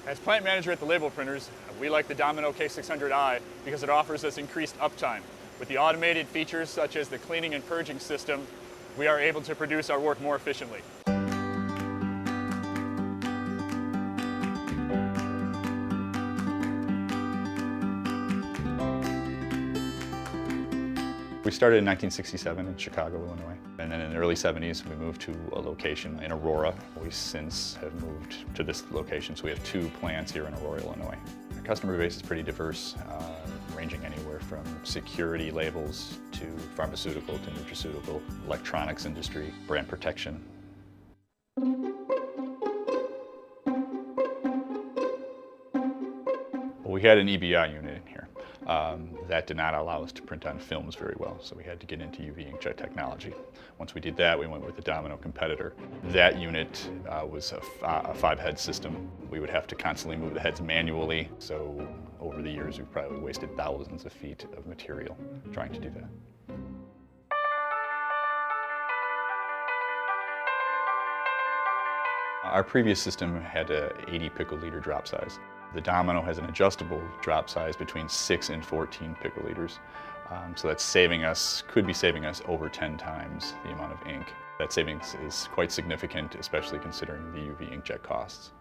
As plant manager at the label printers, we like the Domino K600i because it offers us increased uptime. With the automated features such as the cleaning and purging system, we are able to produce our work more efficiently. We started in 1967 in Chicago, Illinois, and then in the early 70s we moved to a location in Aurora. We since have moved to this location, so we have 2 plants here in Aurora, Illinois. Our customer base is pretty diverse, ranging anywhere from security labels to pharmaceutical to nutraceutical, electronics industry, brand protection. We had an EBI unit in here. That did not allow us to print on films very well, so we had to get into UV inkjet technology. Once we did that, we went with the Domino competitor. That unit was a 5-head system. We would have to constantly move the heads manually, so over the years we've probably wasted thousands of feet of material trying to do that. Our previous system had an 80 picoliter drop size. The Domino has an adjustable drop size between 6 and 14 picoliters. So that's could be saving us over 10 times the amount of ink. That savings is quite significant, especially considering the UV inkjet costs.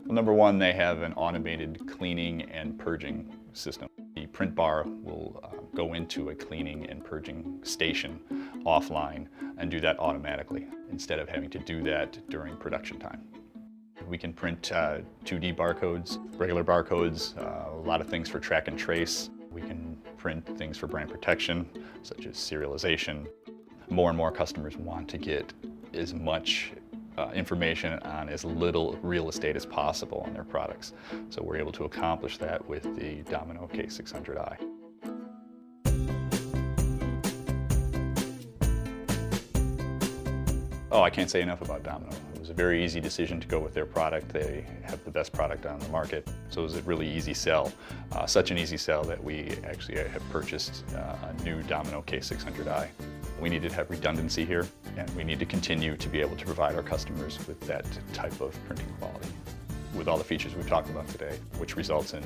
Well, number one, they have an automated cleaning and purging system. The print bar will go into a cleaning and purging station offline and do that automatically instead of having to do that during production time. We can print 2D barcodes, regular barcodes, a lot of things for track and trace. We can print things for brand protection, such as serialization. More and more customers want to get as much information on as little real estate as possible on their products. So we're able to accomplish that with the Domino K600i. Oh, I can't say enough about Domino. It was a very easy decision to go with their product. They have the best product on the market, so it was a really easy sell. Such an easy sell that we actually have purchased a new Domino K600i. We need to have redundancy here, and we need to continue to be able to provide our customers with that type of printing quality. With all the features we've talked about today, which results in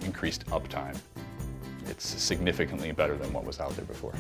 increased uptime, it's significantly better than what was out there before.